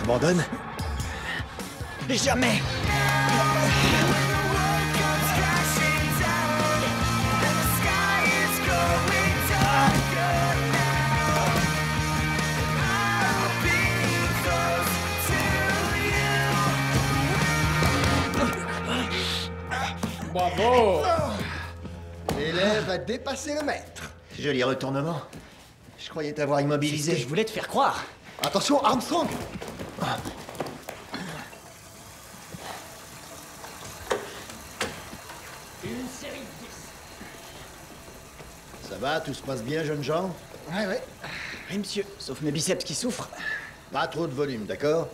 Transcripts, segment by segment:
Abandonne? Jamais. Bravo! L'élève a dépassé le maître. Joli retournement. Je croyais t'avoir immobilisé. Je voulais te faire croire. Attention, Armstrong! Une série de 10. Ça va, tout se passe bien, jeunes gens? Ouais. Oui, monsieur, sauf mes biceps qui souffrent. Pas trop de volume, d'accord?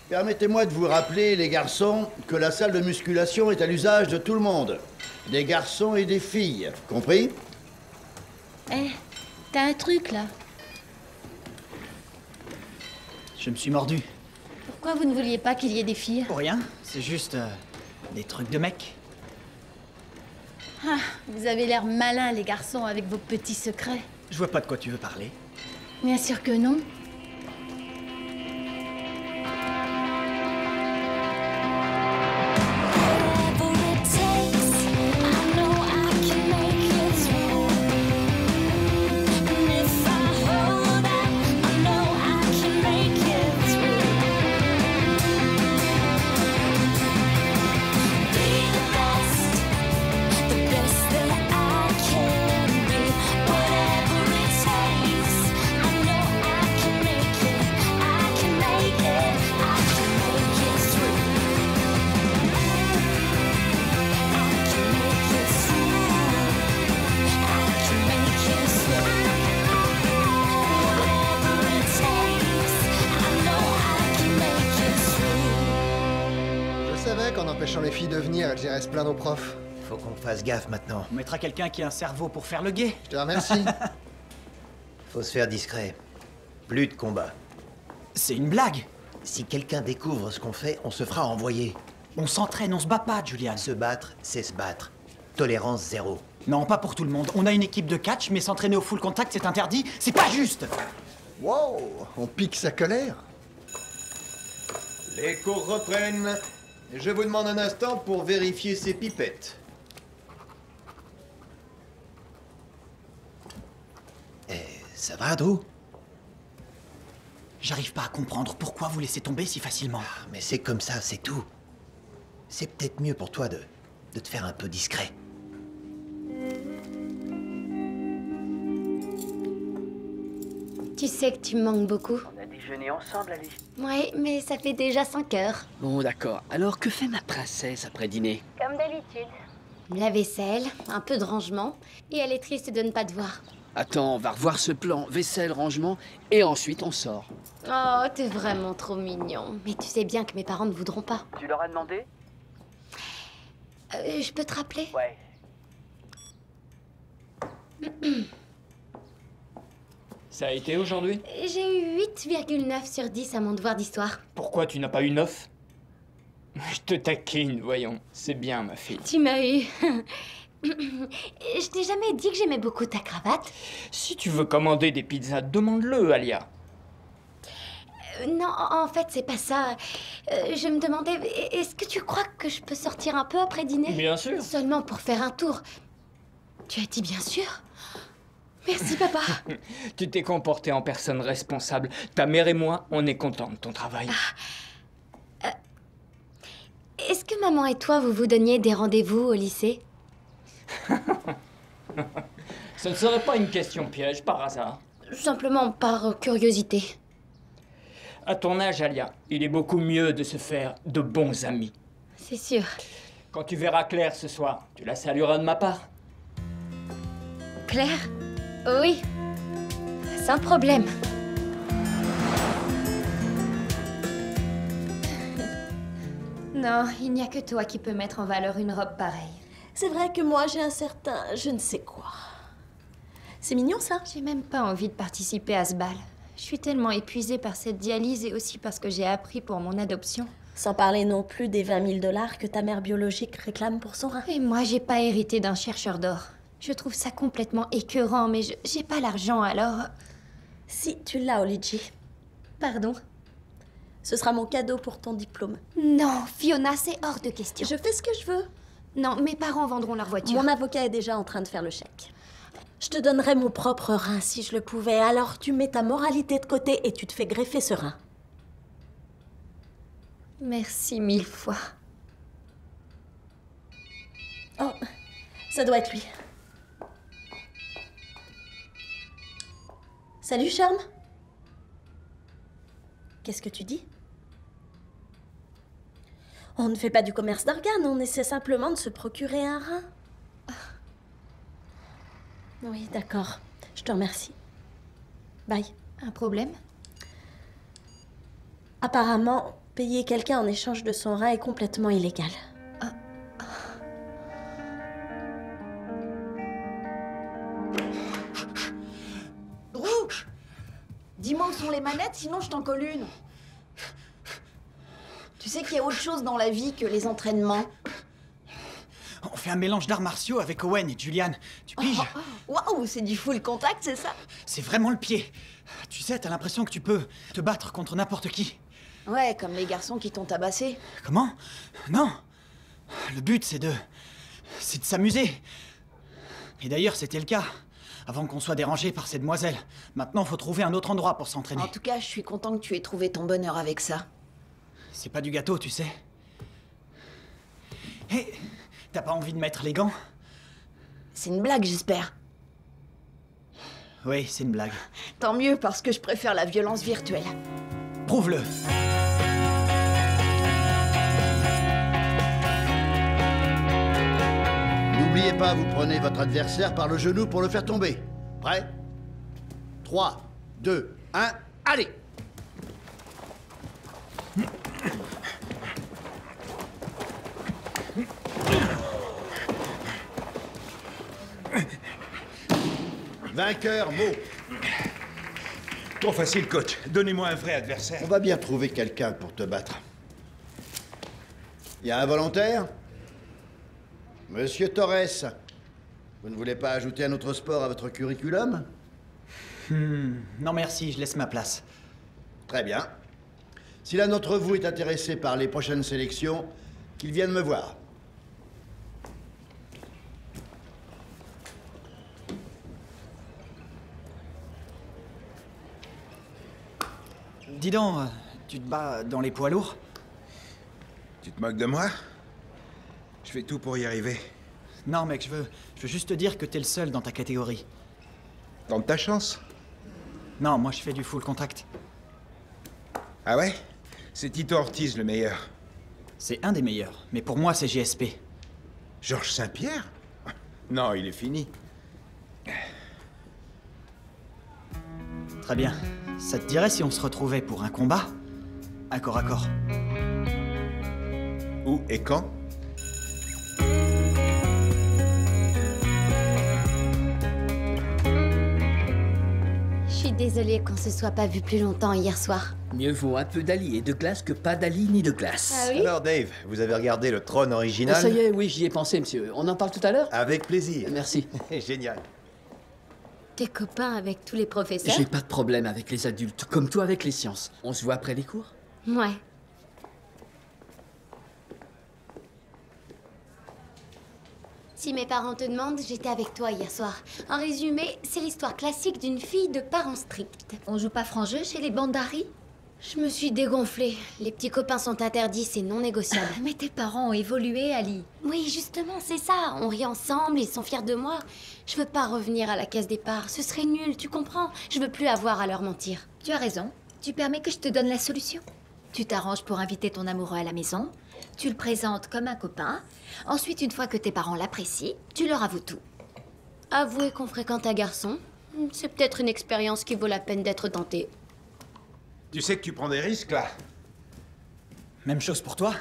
Permettez-moi de vous rappeler, les garçons, que la salle de musculation est à l'usage de tout le monde. Des garçons et des filles, compris? Eh, t'as un truc là. Je me suis mordu. Pourquoi vous ne vouliez pas qu'il y ait des filles? Pour rien, c'est juste des trucs de mec. Ah, vous avez l'air malin les garçons avec vos petits secrets. Je vois pas de quoi tu veux parler. Bien sûr que non. Qu'en empêchant les filles de venir, elles iraient se plaindre aux profs. Faut qu'on fasse gaffe maintenant. On mettra quelqu'un qui a un cerveau pour faire le guet. Je te remercie. Faut se faire discret. Plus de combat. C'est une blague. Si quelqu'un découvre ce qu'on fait, on se fera envoyer. On s'entraîne, on se bat pas, Julian. Se battre, c'est se battre. Tolérance zéro. Non, pas pour tout le monde. On a une équipe de catch, mais s'entraîner au full contact, c'est interdit. C'est pas juste. Wow, on pique sa colère. Les cours reprennent. Je vous demande un instant pour vérifier ces pipettes. Ça va, Drew? J'arrive pas à comprendre pourquoi vous laissez tomber si facilement. Mais c'est comme ça, c'est tout. C'est peut-être mieux pour toi de te faire un peu discret. Tu sais que tu me manques beaucoup. On a déjeuné ensemble, Ali. Ouais, mais ça fait déjà 5 heures. Bon, d'accord. Alors, que fait ma princesse après dîner? Comme d'habitude. La vaisselle, un peu de rangement, et elle est triste de ne pas te voir. Attends, on va revoir ce plan. Vaisselle, rangement, et ensuite on sort. Oh, t'es vraiment trop mignon. Mais tu sais bien que mes parents ne voudront pas. Tu leur as demandé? Je peux te rappeler? Ouais. Ça a été aujourd'hui? J'ai eu 8,9 sur 10 à mon devoir d'histoire. Pourquoi tu n'as pas eu 9? Je te taquine, voyons. C'est bien, ma fille. Tu m'as eu. Je t'ai jamais dit que j'aimais beaucoup ta cravate. Si tu veux commander des pizzas, demande-le, Alia. Non, en fait, c'est pas ça. Je me demandais, est-ce que tu crois que je peux sortir un peu après dîner? Bien sûr. Seulement pour faire un tour. Tu as dit bien sûr? Merci, papa. Tu t'es comporté en personne responsable. Ta mère et moi, on est contents de ton travail. Est-ce que maman et toi, vous vous donniez des rendez-vous au lycée? Ce ne serait pas une question piège, par hasard. Simplement par curiosité. À ton âge, Alia, il est beaucoup mieux de se faire de bons amis. C'est sûr. Quand tu verras Claire ce soir, tu la salueras de ma part. Claire? Oui. Sans problème. Non, il n'y a que toi qui peux mettre en valeur une robe pareille. C'est vrai que moi, j'ai un certain je ne sais quoi. C'est mignon, ça? J'ai même pas envie de participer à ce bal. Je suis tellement épuisée par cette dialyse et aussi parce que j'ai appris pour mon adoption. Sans parler non plus des 20 000 $ que ta mère biologique réclame pour son rein. Et moi, j'ai pas hérité d'un chercheur d'or. Je trouve ça complètement écœurant, mais j'ai pas l'argent, alors... Si, tu l'as, Olidji. Pardon? Ce sera mon cadeau pour ton diplôme. Non, Fiona, c'est hors de question. Je fais ce que je veux. Non, mes parents vendront leur voiture. Mon avocat est déjà en train de faire le chèque. Je te donnerais mon propre rein si je le pouvais. Alors tu mets ta moralité de côté et tu te fais greffer ce rein. Merci 1000 fois. Oh, ça doit être lui. Salut, Charme. Qu'est-ce que tu dis? On ne fait pas du commerce d'organes, on essaie simplement de se procurer un rein. Oui, d'accord. Je te remercie. Bye. Un problème? Apparemment, payer quelqu'un en échange de son rein est complètement illégal. Drew! Dis-moi où sont les manettes, sinon je t'en colle une. Tu sais qu'il y a autre chose dans la vie que les entraînements. On fait un mélange d'arts martiaux avec Owen et Julian. Tu piges? Waouh, c'est du full contact, c'est ça? C'est vraiment le pied. Tu sais, t'as l'impression que tu peux te battre contre n'importe qui. Ouais, comme les garçons qui t'ont tabassé. Comment? Non. Le but, c'est de s'amuser. Et d'ailleurs, c'était le cas. Avant qu'on soit dérangé par ces demoiselles. Maintenant, faut trouver un autre endroit pour s'entraîner. En tout cas, je suis content que tu aies trouvé ton bonheur avec ça. C'est pas du gâteau, tu sais. Hé, t'as pas envie de mettre les gants? C'est une blague, j'espère. Oui, c'est une blague. Tant mieux, parce que je préfère la violence virtuelle. Prouve-le. N'oubliez pas, vous prenez votre adversaire par le genou pour le faire tomber. Prêt? 3, 2, 1, allez! Vainqueur, Mo. Trop facile, coach. Donnez-moi un vrai adversaire. On va bien trouver quelqu'un pour te battre. Y a un volontaire? Monsieur Torres, vous ne voulez pas ajouter un autre sport à votre curriculum? Non merci, je laisse ma place. Très bien. Si l'un d'entre vous est intéressé par les prochaines sélections, qu'il vienne me voir. Dis donc, tu te bats dans les poids lourds? Tu te moques de moi? Je fais tout pour y arriver. Non mec, je veux juste te dire que t'es le seul dans ta catégorie. Tente ta chance. Non, moi je fais du full contact. Ah ouais? C'est Tito Ortiz le meilleur. C'est un des meilleurs, mais pour moi c'est GSP. Georges Saint-Pierre? Non, il est fini. Très bien. Ça te dirait si on se retrouvait pour un combat? Un corps à corps. Où et quand? Je suis désolée qu'on se soit pas vu plus longtemps hier soir. Mieux vaut un peu d'Ali et de glace que pas d'Ali ni de glace. Ah oui? Alors Dave, vous avez regardé le trône original? Ça y est, oui, j'y ai pensé, monsieur. On en parle tout à l'heure? Avec plaisir. Merci. Génial. T'es copain avec tous les professeurs? J'ai pas de problème avec les adultes, comme toi avec les sciences. On se voit après les cours? Ouais. Si mes parents te demandent, j'étais avec toi hier soir. En résumé, c'est l'histoire classique d'une fille de parents stricts. On joue pas franc jeu chez les Bandari? Je me suis dégonflée. Les petits copains sont interdits, c'est non négociable. Mais tes parents ont évolué, Ali. Oui, justement, c'est ça. On rit ensemble, ils sont fiers de moi. Je veux pas revenir à la case départ. Ce serait nul, tu comprends? Je veux plus avoir à leur mentir. Tu as raison. Tu permets que je te donne la solution. Tu t'arranges pour inviter ton amoureux à la maison. Tu le présentes comme un copain. Ensuite, une fois que tes parents l'apprécient, tu leur avoues tout. Avouer qu'on fréquente un garçon, c'est peut-être une expérience qui vaut la peine d'être tentée. Tu sais que tu prends des risques, là? Même chose pour toi?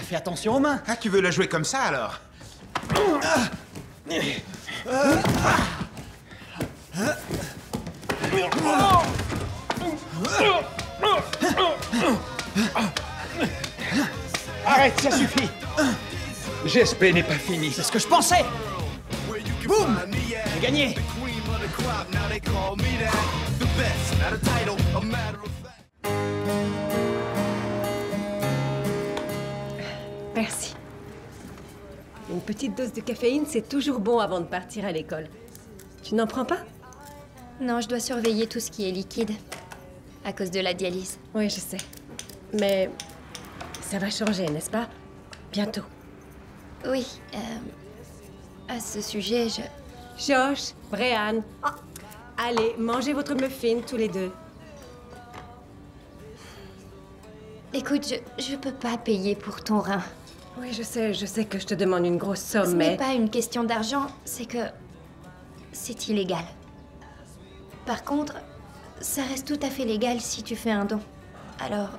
Fais attention aux mains. Ah, tu veux la jouer comme ça, alors? Arrête, ça suffit! GSP n'est pas fini. C'est ce que je pensais. Boum! J'ai gagné! Merci. Une petite dose de caféine, c'est toujours bon avant de partir à l'école. Tu n'en prends pas? Non, je dois surveiller tout ce qui est liquide. À cause de la dialyse. Oui, je sais. Mais ça va changer, n'est-ce pas? Bientôt. Oui, à ce sujet, Josh, Brian. Oh, allez, mangez votre muffin tous les deux. Écoute, je peux pas payer pour ton rein. Oui, je sais que je te demande une grosse somme, Ce mais... n'est pas une question d'argent, c'est que... c'est illégal. Par contre, ça reste tout à fait légal si tu fais un don. Alors...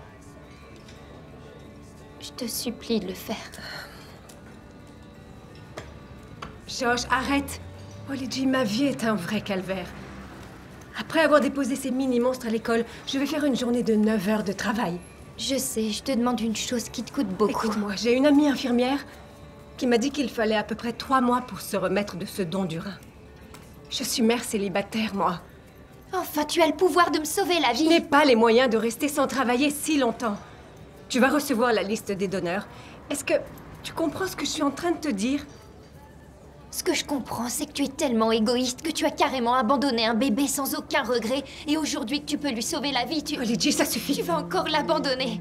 je te supplie de le faire. Josh, arrête! Holly, ma vie est un vrai calvaire. Après avoir déposé ces mini-monstres à l'école, je vais faire une journée de 9 heures de travail. Je sais, je te demande une chose qui te coûte beaucoup. Écoute-moi, j'ai une amie infirmière qui m'a dit qu'il fallait à peu près 3 mois pour se remettre de ce don du rein. Je suis mère célibataire, moi. Enfin, tu as le pouvoir de me sauver la vie. Je n'ai pas les moyens de rester sans travailler si longtemps. Tu vas recevoir la liste des donneurs. Est-ce que tu comprends ce que je suis en train de te dire? Ce que je comprends, c'est que tu es tellement égoïste que tu as carrément abandonné un bébé sans aucun regret. Et aujourd'hui que tu peux lui sauver la vie, Holly, ça suffit. Tu vas encore l'abandonner.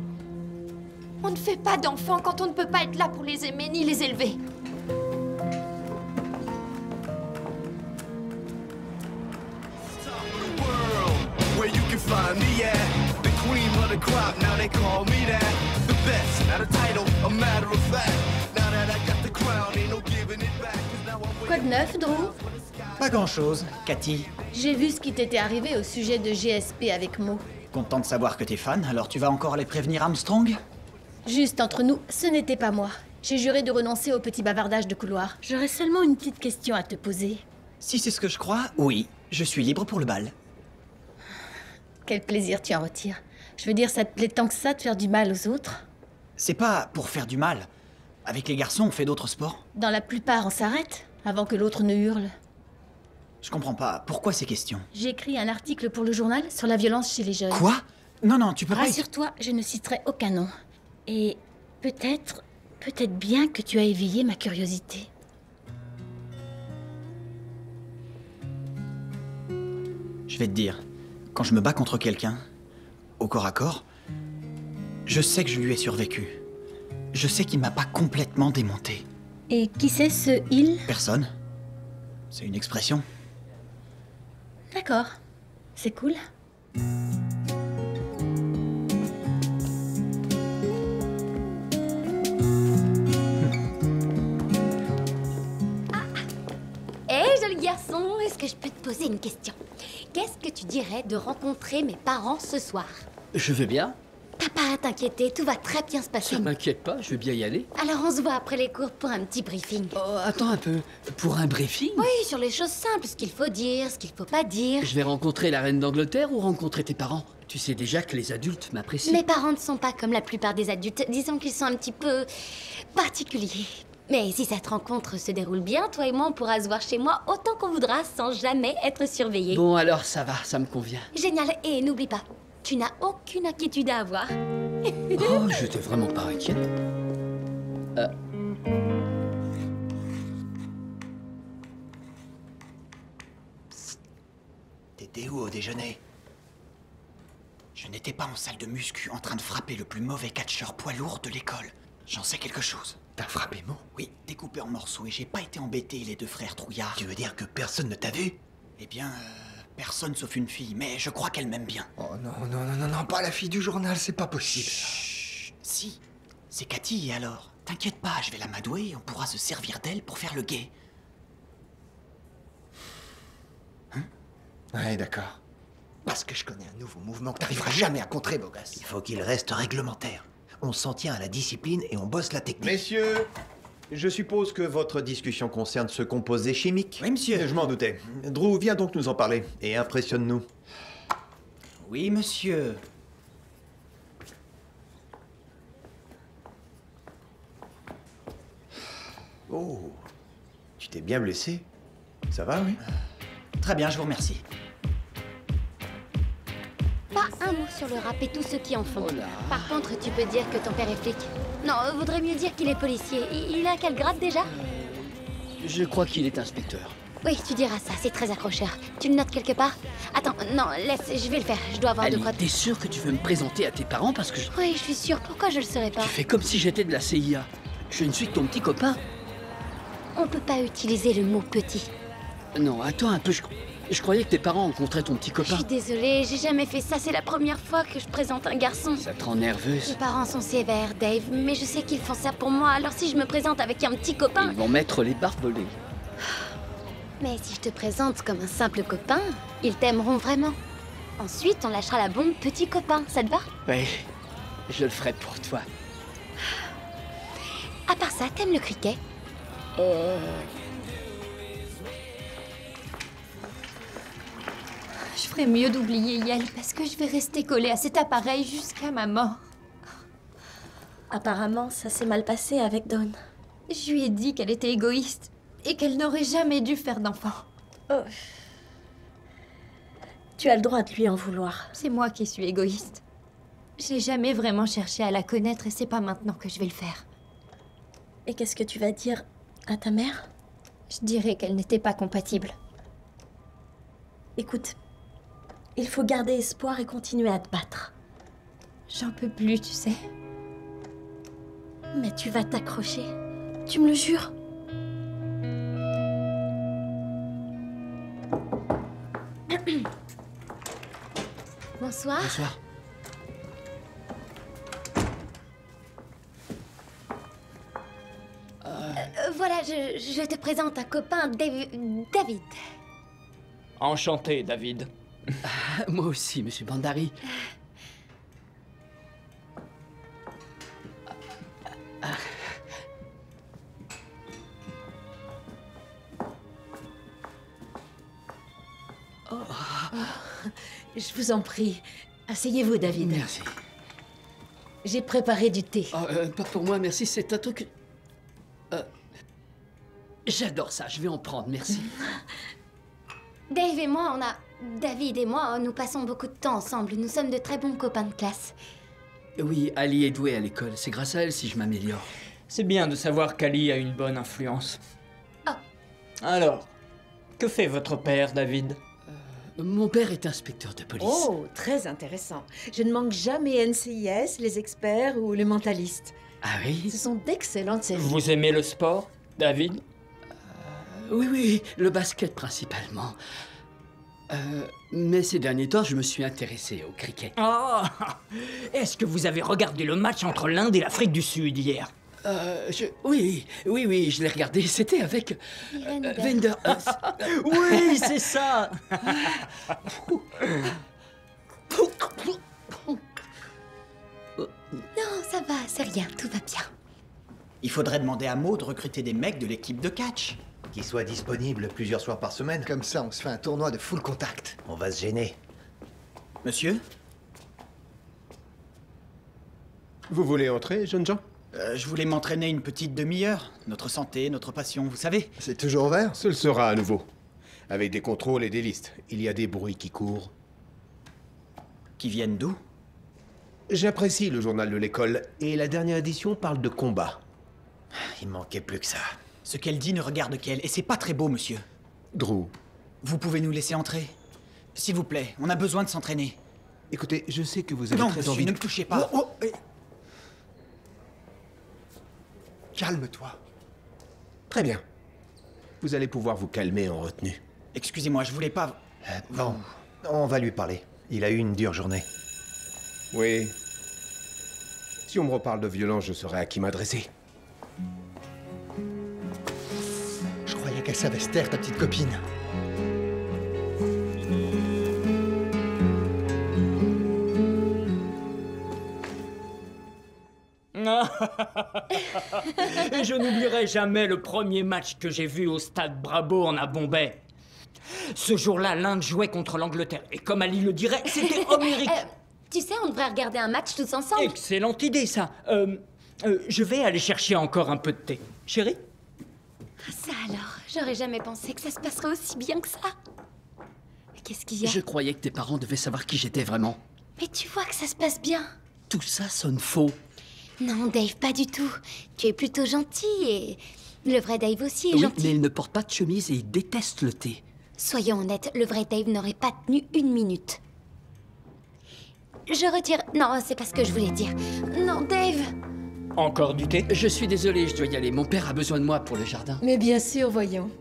On ne fait pas d'enfants quand on ne peut pas être là pour les aimer ni les élever. Quoi de neuf, Drew? Pas grand-chose, Cathy. J'ai vu ce qui t'était arrivé au sujet de GSP avec Mo. Content de savoir que t'es fan, alors tu vas encore aller prévenir Armstrong? Juste entre nous, ce n'était pas moi. J'ai juré de renoncer au petit bavardage de couloir. J'aurais seulement une petite question à te poser. Si c'est ce que je crois, oui. Je suis libre pour le bal. Quel plaisir tu en retires. Je veux dire, ça te plaît tant que ça de faire du mal aux autres? C'est pas pour faire du mal. Avec les garçons, on fait d'autres sports. Dans la plupart, on s'arrête, avant que l'autre ne hurle. Je comprends pas. Pourquoi ces questions? J'ai écrit un article pour le journal sur la violence chez les jeunes. Quoi? Non, tu peux pas... Rassure-toi, je ne citerai aucun nom. Et peut-être bien que tu as éveillé ma curiosité. Je vais te dire, quand je me bats contre quelqu'un, au corps à corps, je sais que je lui ai survécu. Je sais qu'il m'a pas complètement démonté. Et qui c'est ce « il » ? Personne. C'est une expression. D'accord. C'est cool. Hé, joli garçon, est-ce que je peux te poser une question? Qu'est-ce que tu dirais de rencontrer mes parents ce soir? Je veux bien. T'as pas à t'inquiéter, tout va très bien se passer. Ça m'inquiète pas, je veux bien y aller. Alors on se voit après les cours pour un petit briefing. Oh, attends un peu. Pour un briefing? Oui, sur les choses simples, ce qu'il faut dire, ce qu'il faut pas dire. Je vais rencontrer la reine d'Angleterre ou rencontrer tes parents? Tu sais déjà que les adultes m'apprécient. Mes parents ne sont pas comme la plupart des adultes. Disons qu'ils sont un petit peu particuliers. Mais si cette rencontre se déroule bien, toi et moi, on pourra se voir chez moi autant qu'on voudra sans jamais être surveillés. Bon, alors ça va, ça me convient. Génial. Et n'oublie pas, tu n'as aucune inquiétude à avoir. Oh, j'étais vraiment pas inquiète. T'étais où au déjeuner? Je n'étais pas en salle de muscu en train de frapper le plus mauvais catcheur poids lourd de l'école. J'en sais quelque chose. T'as frappé Mo? Oui, découpé en morceaux et j'ai pas été embêté, les deux frères trouillards. Tu veux dire que personne ne t'a vu? Eh bien, personne sauf une fille, mais je crois qu'elle m'aime bien. Oh non, pas la fille du journal, c'est pas possible. Chut, si, c'est Cathy, et alors? T'inquiète pas, je vais l'amadouer et on pourra se servir d'elle pour faire le guet. Ouais, d'accord. Parce que je connais un nouveau mouvement que t'arriveras jamais à contrer, beau gosse. Il faut qu'il reste réglementaire. On s'en tient à la discipline et on bosse la technique. Messieurs, je suppose que votre discussion concerne ce composé chimique? Oui, monsieur. Je m'en doutais. Drew, viens donc nous en parler et impressionne-nous. Oui, monsieur. Oh, tu t'es bien blessé? Ça va, oui? Très bien, je vous remercie. Pas un mot sur le rap et tous ceux qui en font. Par contre, tu peux dire que ton père est flic. Non, vaudrait mieux dire qu'il est policier. Il a quel grade déjà? Je crois qu'il est inspecteur. Oui, tu diras ça, c'est très accrocheur. Tu le notes quelque part? Attends, non, laisse, je vais le faire. Je dois avoir Ali, deux trois... t'es sûr que tu veux me présenter à tes parents parce que Oui, je suis sûre. Pourquoi je le serais pas? Tu fais comme si j'étais de la CIA. Je ne suis que ton petit copain. On peut pas utiliser le mot petit. Non, attends un peu, je croyais que tes parents rencontraient ton petit Je copain. suis désolée, j'ai jamais fait ça. C'est la première fois que je présente un garçon. Ça te rend nerveuse. Mes parents sont sévères, Dave, mais je sais qu'ils font ça pour moi. Alors si je me présente avec un petit copain... Ils vont mettre les barbelés. Mais si je te présente comme un simple copain, ils t'aimeront vraiment. Ensuite, on lâchera la bombe petit copain, ça te va? Oui, je le ferai pour toi. À part ça, t'aimes le cricket? Je ferais mieux d'oublier Yael parce que je vais rester collée à cet appareil jusqu'à ma mort. Apparemment, ça s'est mal passé avec Dawn. Je lui ai dit qu'elle était égoïste et qu'elle n'aurait jamais dû faire d'enfant. Oh. Tu as le droit de lui en vouloir. C'est moi qui suis égoïste. J'ai jamais vraiment cherché à la connaître et c'est pas maintenant que je vais le faire. Et qu'est-ce que tu vas dire à ta mère? Je dirais qu'elle n'était pas compatible. Écoute, il faut garder espoir et continuer à te battre. J'en peux plus, tu sais. Mais tu vas t'accrocher. Tu me le jures? Bonsoir. Bonsoir. Voilà, je te présente un copain, David. Enchanté, David. Moi aussi, monsieur Bandari. Je vous en prie. Asseyez-vous, David. Merci. J'ai préparé du thé. Pas pour moi, merci. C'est un truc... J'adore ça. Je vais en prendre, merci. Dave et moi, David et moi, nous passons beaucoup de temps ensemble. Nous sommes de très bons copains de classe. Oui, Ali est douée à l'école. C'est grâce à elle si je m'améliore. C'est bien de savoir qu'Ali a une bonne influence. Ah. Alors, que fait votre père, David? Mon père est inspecteur de police. Oh, très intéressant. Je ne manque jamais NCIS, les experts ou les mentalistes. Ah oui? Ce sont d'excellentes séries. Vous aimez le sport, David? Oui, le basket principalement. Mais ces derniers temps, je me suis intéressé au cricket. Oh! Est-ce que vous avez regardé le match entre l'Inde et l'Afrique du Sud hier? Oui, je l'ai regardé. C'était avec Vander. Oui, c'est ça. Non, ça va, c'est rien, tout va bien. Il faudrait demander à Maud de recruter des mecs de l'équipe de catch. Qui soient disponibles plusieurs soirs par semaine. Comme ça, on se fait un tournoi de full contact. On va se gêner. Monsieur? Vous voulez entrer, jeunes gens? Je voulais m'entraîner une petite demi-heure. Notre santé, notre passion, vous savez. C'est toujours ouvert? Ce le sera à nouveau. Avec des contrôles et des listes. Il y a des bruits qui courent. Qui viennent d'où? J'apprécie le journal de l'école, et la dernière édition parle de combat. Il manquait plus que ça. Ce qu'elle dit ne regarde qu'elle, et c'est pas très beau, monsieur. Drew. Vous pouvez nous laisser entrer? S'il vous plaît, on a besoin de s'entraîner. Écoutez, je sais que vous avez non, très monsieur, envie ne me touchez pas. Calme-toi. Très bien. Vous allez pouvoir vous calmer en retenue. Excusez-moi, je voulais pas... Bon, on va lui parler. Il a eu une dure journée. Oui. Si on me reparle de violence, je saurai à qui m'adresser. Je croyais qu'elle savait se taire, ta petite copine. Et je n'oublierai jamais le premier match que j'ai vu au stade Brabo à Bombay. Ce jour-là, l'Inde jouait contre l'Angleterre. Et comme Ali le dirait, c'était homérique. Tu sais, on devrait regarder un match tous ensemble. Excellente idée, ça. Je vais aller chercher encore un peu de thé. Chérie? Ça alors, j'aurais jamais pensé que ça se passerait aussi bien que ça. Mais qu'est-ce qu'il y a? Je croyais que tes parents devaient savoir qui j'étais vraiment. Mais tu vois que ça se passe bien. Tout ça sonne faux. Non, Dave, pas du tout. Tu es plutôt gentil et... Le vrai Dave aussi est Oui, gentil. mais il ne porte pas de chemise et il déteste le thé. Soyons honnêtes, le vrai Dave n'aurait pas tenu une minute. Je retire... Non, c'est pas ce que je voulais dire. Non, Dave! Encore du thé? Je suis désolé, je dois y aller. Mon père a besoin de moi pour le jardin. Mais bien sûr, voyons.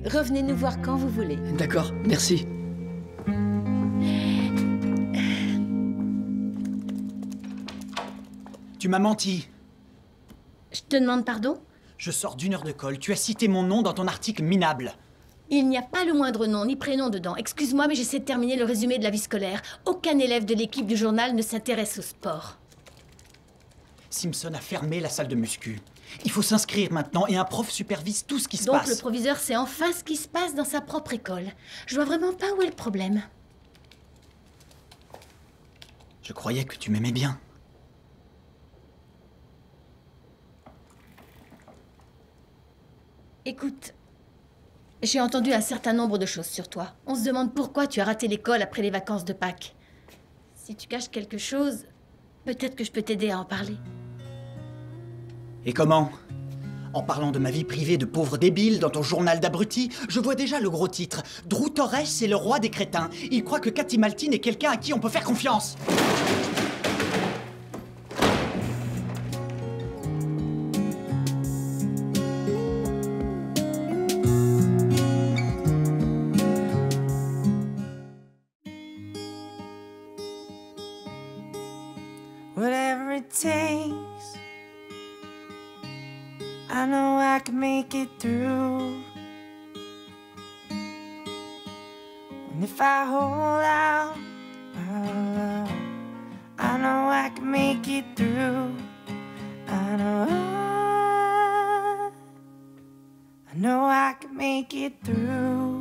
Revenez nous voir quand vous voulez. D'accord, merci. Tu m'as menti. Je te demande pardon? Je sors d'1 heure de colle. Tu as cité mon nom dans ton article minable. Il n'y a pas le moindre nom ni prénom dedans. Excuse-moi, mais j'essaie de terminer le résumé de la vie scolaire. Aucun élève de l'équipe du journal ne s'intéresse au sport. Simpson a fermé la salle de muscu. Il faut s'inscrire maintenant et un prof supervise tout ce qui se Donc passe. le proviseur sait enfin ce qui se passe dans sa propre école. Je vois vraiment pas où est le problème. Je croyais que tu m'aimais bien. Écoute, j'ai entendu un certain nombre de choses sur toi. On se demande pourquoi tu as raté l'école après les vacances de Pâques. Si tu caches quelque chose, peut-être que je peux t'aider à en parler. Et comment? En parlant de ma vie privée de pauvre débile dans ton journal d'abruti, je vois déjà le gros titre. Drew Torres est le roi des crétins. Il croit que Cathy Maltin est quelqu'un à qui on peut faire confiance. Whatever it takes, I know I can make it through. And if I hold out, I know I can make it through. I know I can make it through.